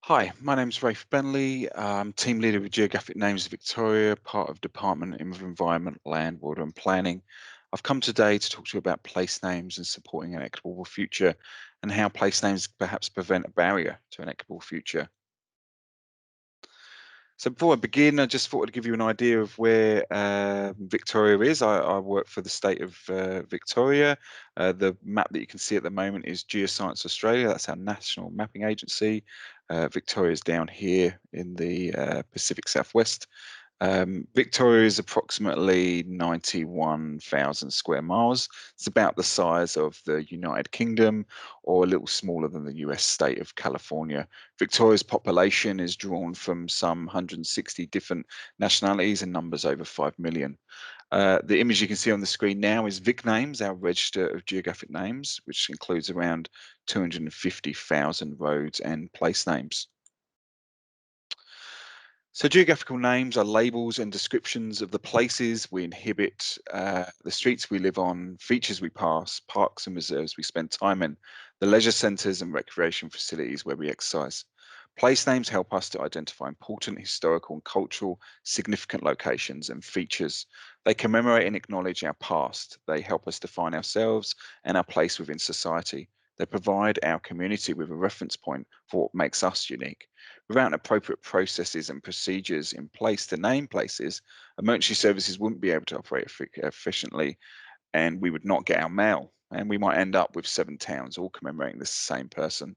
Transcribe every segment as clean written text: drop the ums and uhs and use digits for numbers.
Hi, my name's Rafe Bentley. I'm team leader with Geographic Names Victoria, part of Department of Environment, Land, Water and Planning. I've come today to talk to you about place names and supporting an equitable future and how place names perhaps prevent a barrier to an equitable future. So before I begin, I just thought I'd give you an idea of where Victoria is. I work for the state of Victoria. The map that you can see at the moment is Geoscience Australia. That's our national mapping agency. Victoria is down here in the Pacific Southwest. Victoria is approximately 91,000 square miles. It's about the size of the United Kingdom or a little smaller than the US state of California. Victoria's population is drawn from some 160 different nationalities and numbers over 5 million. The image you can see on the screen now is VicNames, our register of geographic names, which includes around 250,000 roads and place names. So geographical names are labels and descriptions of the places we inhabit, the streets we live on, features we pass, parks and reserves we spend time in, the leisure centres and recreation facilities where we exercise. Place names help us to identify important historical and cultural significant locations and features. They commemorate and acknowledge our past. They help us define ourselves and our place within society. They provide our community with a reference point for what makes us unique. Without appropriate processes and procedures in place to name places, emergency services wouldn't be able to operate efficiently, and we would not get our mail. And we might end up with 7 towns all commemorating the same person.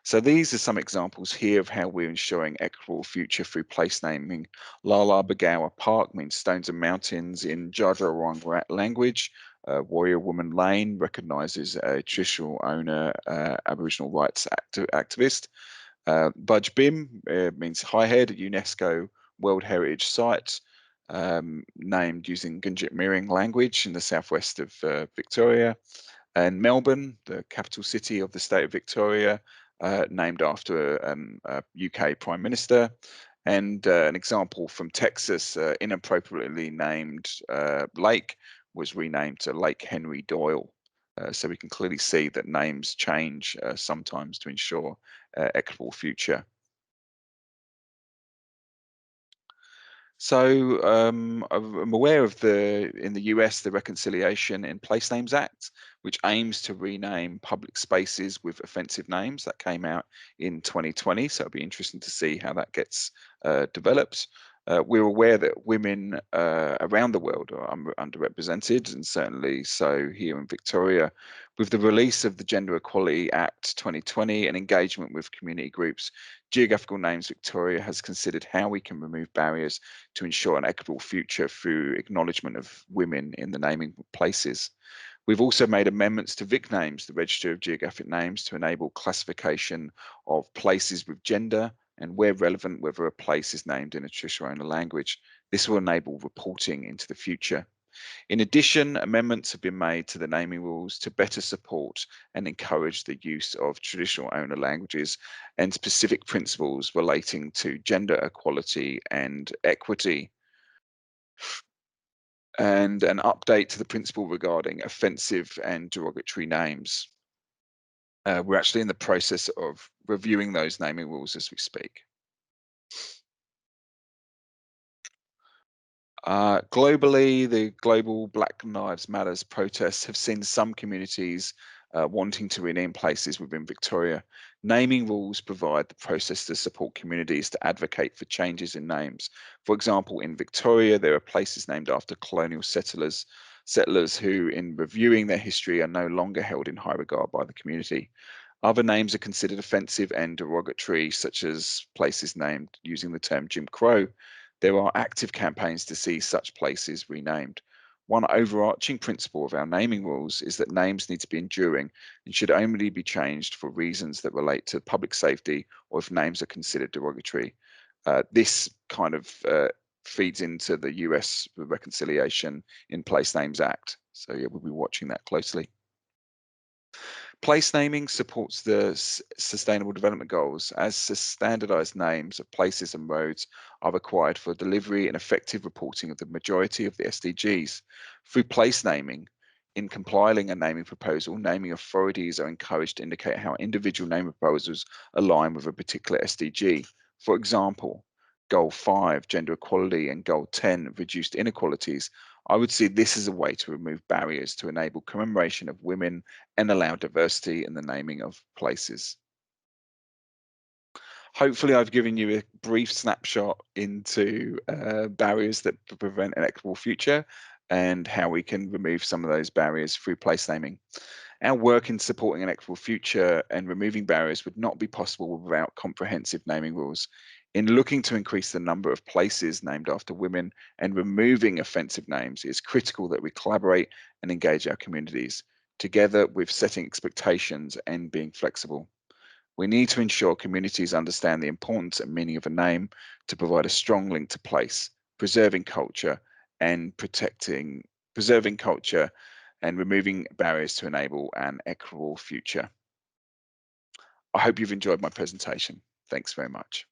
So these are some examples here of how we're ensuring equitable future through place naming. Lala Begawa Park means stones and mountains in Jajarawong language. Warrior Woman Lane recognises a traditional owner, Aboriginal rights activist. Budge Bim means high head, UNESCO World Heritage Site, named using Gundit Miring language in the southwest of Victoria. And Melbourne, the capital city of the state of Victoria, named after a UK Prime Minister. And an example from Texas, inappropriately named lake was renamed to Lake Henry Doyle. So we can clearly see that names change sometimes to ensure equitable future. So I'm aware of in the US, the Reconciliation in Place Names Act, which aims to rename public spaces with offensive names. That came out in 2020. So it'll be interesting to see how that gets developed. We're aware that women around the world are underrepresented, and certainly so here in Victoria. With the release of the Gender Equality Act 2020 and engagement with community groups, Geographical Names Victoria has considered how we can remove barriers to ensure an equitable future through acknowledgement of women in the naming places. We've also made amendments to VicNames, the Register of Geographic Names, to enable classification of places with gender and, where relevant, whether a place is named in a traditional owner language. This will enable reporting into the future. In addition, amendments have been made to the naming rules to better support and encourage the use of traditional owner languages and specific principles relating to gender equality and equity, and an update to the principle regarding offensive and derogatory names. We're actually in the process of reviewing those naming rules as we speak. Globally, the global Black Lives Matters protests have seen some communities wanting to rename places within Victoria. Naming rules provide the process to support communities to advocate for changes in names. For example, in Victoria, there are places named after colonial settlers who, in reviewing their history, are no longer held in high regard by the community. Other names are considered offensive and derogatory, such as places named using the term Jim Crow. There are active campaigns to see such places renamed. One overarching principle of our naming rules is that names need to be enduring and should only be changed for reasons that relate to public safety or if names are considered derogatory. This kind of feeds into the US Reconciliation in Place Names Act. So yeah, we'll be watching that closely. Place naming supports the Sustainable Development Goals, as standardized names of places and roads are required for delivery and effective reporting of the majority of the SDGs. Through place naming, In compiling a naming proposal, naming authorities are encouraged to indicate how individual naming proposals align with a particular SDG. For example, Goal 5, gender equality, and Goal 10, reduced inequalities. I would see this as a way to remove barriers to enable commemoration of women and allow diversity in the naming of places. Hopefully, I've given you a brief snapshot into barriers that prevent an equitable future and how we can remove some of those barriers through place naming. Our work in supporting an equitable future and removing barriers would not be possible without comprehensive naming rules. In looking to increase the number of places named after women and removing offensive names, it's critical that we collaborate and engage our communities, together with setting expectations and being flexible. We need to ensure communities understand the importance and meaning of a name to provide a strong link to place, preserving culture and preserving culture and removing barriers to enable an equitable future. I hope you've enjoyed my presentation. Thanks very much.